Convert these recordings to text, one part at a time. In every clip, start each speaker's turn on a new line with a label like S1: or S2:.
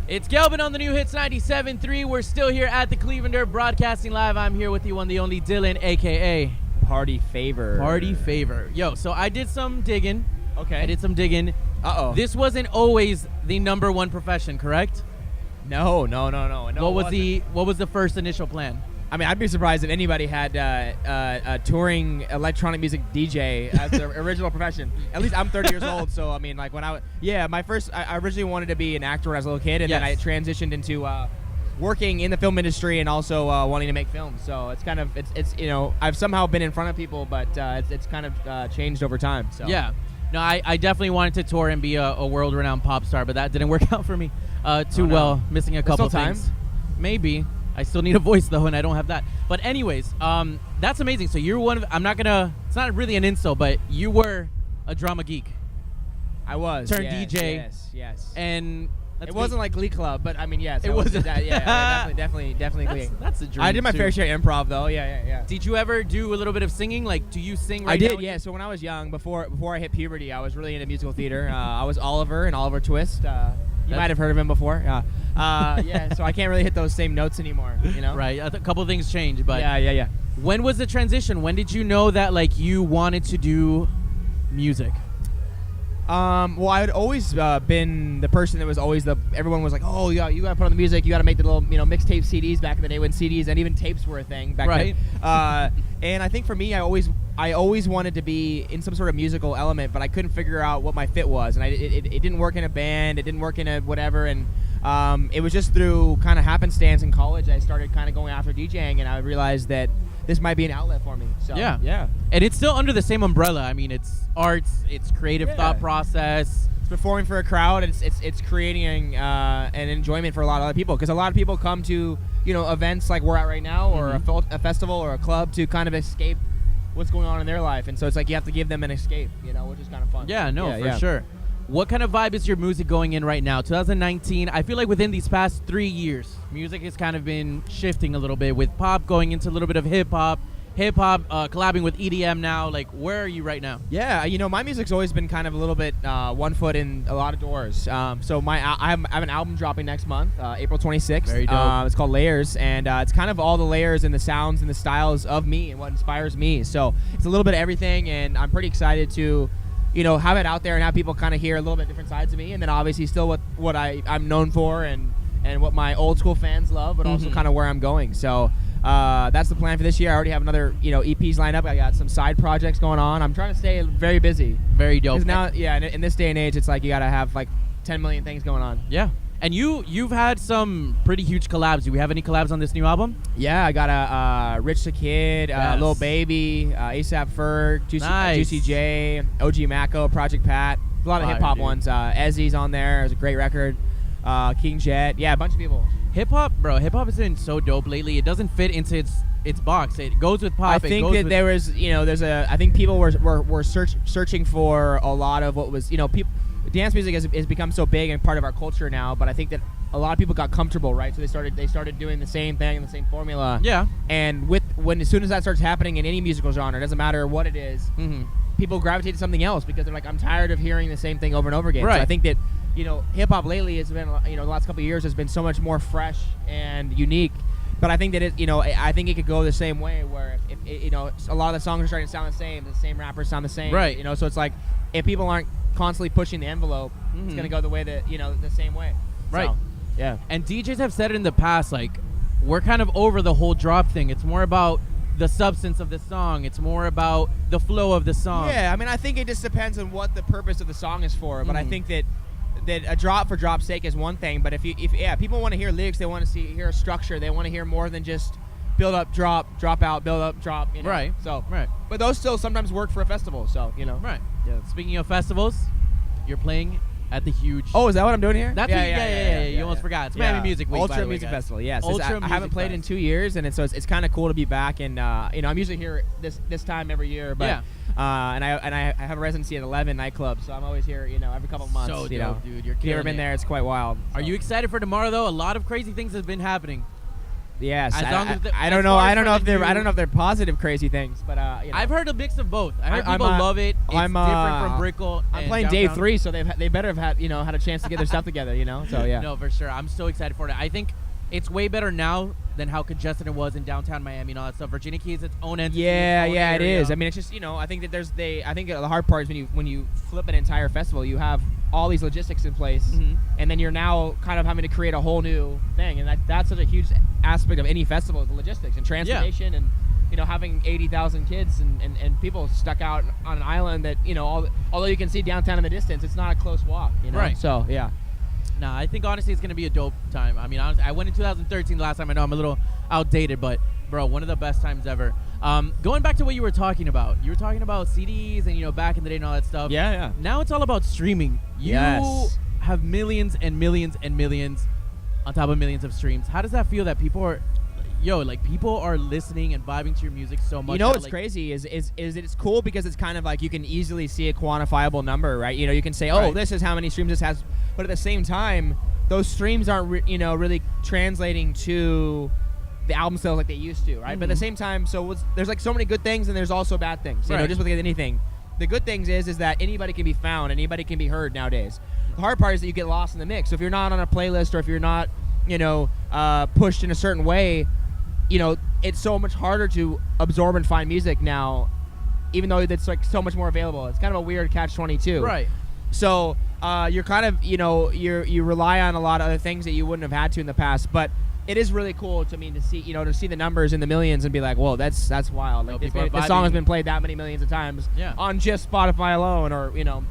S1: It's Kelbin on the new Hits 97.3. We're still here at the Clevelander broadcasting live. I'm here with the one, the only Dylan, a.k.a.
S2: Party Favor.
S1: Party Favor. Yo, so I did some digging.
S2: Okay.
S1: I did some digging.
S2: Uh-oh.
S1: This wasn't always the number one profession, correct?
S2: No.
S1: What was the first initial plan?
S2: I mean, I'd be surprised if anybody had a touring electronic music DJ as their original profession. At least I'm 30 years old, so I mean, like when I originally wanted to be an actor when I was a little kid, and then I transitioned into working in the film industry and also wanting to make films. So it's kind of it's I've somehow been in front of people, but it's kind of changed over time. So
S1: yeah, no, I definitely wanted to tour and be a world-renowned pop star, but that didn't work out for me well. Missing a couple things. Maybe. I still need a voice, though, and I don't have that. But anyways, that's amazing. So you're one of – it's not really an insult, but you were a drama geek.
S2: I was.
S1: Turned DJ.
S2: Yes.
S1: And
S2: it wasn't like Glee Club, but I mean, yes.
S1: It wasn't.
S2: Definitely Glee.
S1: That's a dream,
S2: I did my fair share of improv, though. Yeah.
S1: Did you ever do a little bit of singing? Like, do you sing right
S2: now? I did,
S1: now?
S2: yeah. So when I was young, before I hit puberty, I was really into musical theater. I was Oliver in Oliver Twist. You might have heard of him before. Yeah, so I can't really hit those same notes anymore, you know?
S1: Right. A couple of things changed, but
S2: yeah.
S1: When was the transition? When did you know that like you wanted to do music?
S2: Well, I had always been the person that was always everyone was like, oh, yeah, you got to put on the music, you got to make the little, mixtape CDs back in the day when CDs and even tapes were a thing back then. And I think for me, I always wanted to be in some sort of musical element, but I couldn't figure out what my fit was, and it didn't work in a band, it didn't work in a whatever, and it was just through kind of happenstance in college I started kind of going after DJing, and I realized that this might be an outlet for me. So yeah.
S1: And it's still under the same umbrella. I mean, it's arts, it's creative thought process.
S2: It's performing for a crowd, and it's creating an enjoyment for a lot of other people, because a lot of people come to events like we're at right now, or a festival or a club to kind of escape what's going on in their life, and so it's like you have to give them an escape, which is kind of fun.
S1: Yeah, for sure. What kind of vibe is your music going in right now? 2019, I feel like within these past 3 years, music has kind of been shifting a little bit, with pop going into a little bit of hip-hop collabing with EDM now. Like, where are you right now?
S2: Yeah, my music's always been kind of a little bit one foot in a lot of doors. So I have an album dropping next month, April 26th.
S1: Very dope.
S2: It's called Layers, and it's kind of all the layers and the sounds and the styles of me and what inspires me. So it's a little bit of everything, and I'm pretty excited to have it out there and have people kind of hear a little bit different sides of me, and then obviously still what I'm known for and what my old school fans love, but also kind of where I'm going. So that's the plan for this year. I already have another EPs lined up. I got some side projects going on. I'm trying to stay very busy.
S1: Very dope.
S2: Because now, in this day and age, it's like you got to have like 10 million things going on.
S1: Yeah. And you've had some pretty huge collabs. Do we have any collabs on this new album?
S2: Yeah, I got a Rich the Kid, Lil Baby, ASAP Ferg, Juicy J, OG Mako, Project Pat. A lot of hip hop ones. Ezzy's on there. It was a great record. King Jet. Yeah, a bunch of people.
S1: Hip hop has been so dope lately. It doesn't fit into its box. It goes with pop.
S2: I think that there was, I think people were searching for a lot of what was, people. Dance music has become so big and part of our culture now, but I think that a lot of people got comfortable, right? So they started doing the same thing and the same formula.
S1: Yeah.
S2: And as soon as that starts happening in any musical genre, it doesn't matter what it is, people gravitate to something else because they're like, I'm tired of hearing the same thing over and over again.
S1: Right.
S2: So I think that hip hop lately has been the last couple of years has been so much more fresh and unique. But I think that I think it could go the same way, where if a lot of the songs are starting to sound the same rappers sound the same,
S1: right?
S2: So it's like if people aren't constantly pushing the envelope, it's gonna go the way that the same way,
S1: right?
S2: So, yeah.
S1: And DJs have said it in the past, like, we're kind of over the whole drop thing. It's more about the substance of the song. It's more about the flow of the song.
S2: Yeah, I mean, I think it just depends on what the purpose of the song is for. But I think that a drop for drop's sake is one thing. But if people want to hear lyrics, they want to hear a structure. They want to hear more than just build up, drop out, build up, drop.
S1: Right.
S2: So
S1: right.
S2: But those still sometimes work for a festival. So
S1: Right. Yeah. Speaking of festivals, you're playing at the huge.
S2: Oh, is that what I'm doing here?
S1: That's yeah. You almost forgot. It's Miami Music Week.
S2: Ultra Music Festival. Yes.
S1: Ultra
S2: I haven't played in 2 years, and it's kind of cool to be back. And I'm usually here this time every year, but and I have a residency at 11 nightclubs, so I'm always here, every couple of months.
S1: So dope, dude. You're
S2: if you've ever been there, it's quite wild.
S1: Are you excited for tomorrow though? A lot of crazy things have been happening.
S2: Yes,
S1: As long as
S2: I don't know. I don't know if they're positive crazy things, but you know.
S1: I've heard a mix of both. I heard people love it. It's different from Brickell.
S2: I'm playing
S1: downtown.
S2: day 3, so they better have had had a chance to get their stuff together, So yeah.
S1: No, for sure. I'm so excited for it. I think it's way better now than how congested it was in downtown Miami and all that stuff. Virginia Key is its own entity.
S2: Yeah, it
S1: area.
S2: is. I mean, it's just I think that I think the hard part is when you flip an entire festival, you have all these logistics in place, and then you're now kind of having to create a whole new thing, and that's such a huge aspect of any festival is the logistics and transportation and having 80,000 kids and people stuck out on an island that although you can see downtown in the distance, it's not a close walk.
S1: Right.
S2: So yeah.
S1: Nah, I think honestly it's gonna be a dope time. I mean, honestly, I went in 2013 the last time. I know I'm a little outdated, but bro, one of the best times ever. Going back to what you were talking about CDs and back in the day and all that stuff.
S2: Yeah.
S1: Now it's all about streaming. You have millions and millions and millions on top of millions of streams. How does that feel that people are people are listening and vibing to your music so much?
S2: What's crazy is it's cool because it's kind of like you can easily see a quantifiable number, right? You can say, oh, this is how many streams this has, but at the same time, those streams aren't really translating to the album sales like they used to, right? But at the same time, there's so many good things and there's also bad things. Just with anything. The good things is that anybody can be found, anybody can be heard nowadays. The hard part is that you get lost in the mix. So if you're not on a playlist or if you're not, pushed in a certain way, it's so much harder to absorb and find music now, even though it's so much more available. It's kind of a weird catch-22.
S1: Right.
S2: So you're kind of, you rely on a lot of other things that you wouldn't have had to in the past, but it is really cool to me to see, to see the numbers in the millions and be like, whoa, that's wild. Like this song has been played that many millions of times on just Spotify alone, or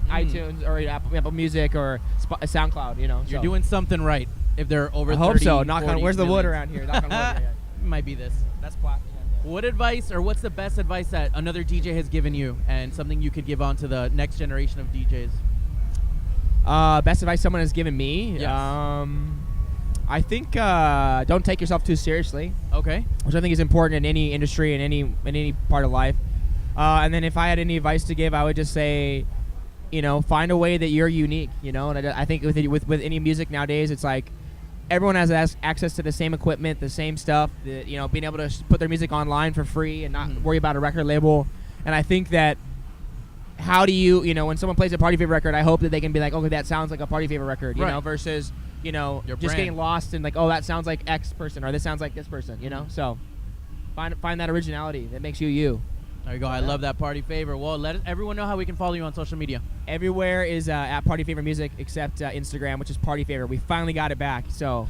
S2: iTunes or Apple Music or SoundCloud.
S1: You're doing something right. If they're over 30,
S2: I hope so. Where's the wood
S1: millions.
S2: around here? Knock on wood. Yeah.
S1: Might be this.
S2: That's plastic.
S1: What advice or what's the best advice that another DJ has given you and something you could give on to the next generation of DJs?
S2: Best advice someone has given me?
S1: Yes.
S2: I think don't take yourself too seriously.
S1: Okay.
S2: Which I think is important in any industry and in any part of life. And then if I had any advice to give, I would just say, find a way that you're unique. And I think with any music nowadays, it's like everyone has access to the same equipment, the same stuff. Being able to put their music online for free and not worry about a record label. And I think that how do you, when someone plays a Party Favor record, I hope that they can be like, okay, that sounds like a Party Favor record, versus
S1: Your
S2: just
S1: brand.
S2: getting lost in like, oh, that sounds like X person or this sounds like this person, So find that originality that makes you you.
S1: There you go. I love that Party Favor. Well, let everyone know how we can follow you on social media.
S2: Everywhere is at Party Favor Music except Instagram, which is Party Favor. We finally got it back, so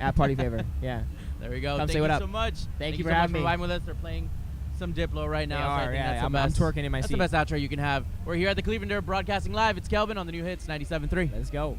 S2: at Party Favor. Yeah.
S1: There we go.
S2: Come
S1: Thank
S2: say
S1: you
S2: what up.
S1: so much.
S2: Thank you
S1: so
S2: for having
S1: much
S2: me.
S1: for vibing with us. They're playing some Diplo right now.
S2: They
S1: so I
S2: are,
S1: think
S2: yeah.
S1: that's
S2: I'm
S1: the best.
S2: twerking in my seat.
S1: That's the best outro you can have. We're here at the Cleveland Broadcasting Live. It's Kelbin on the new hits 97.3.
S2: Let's go.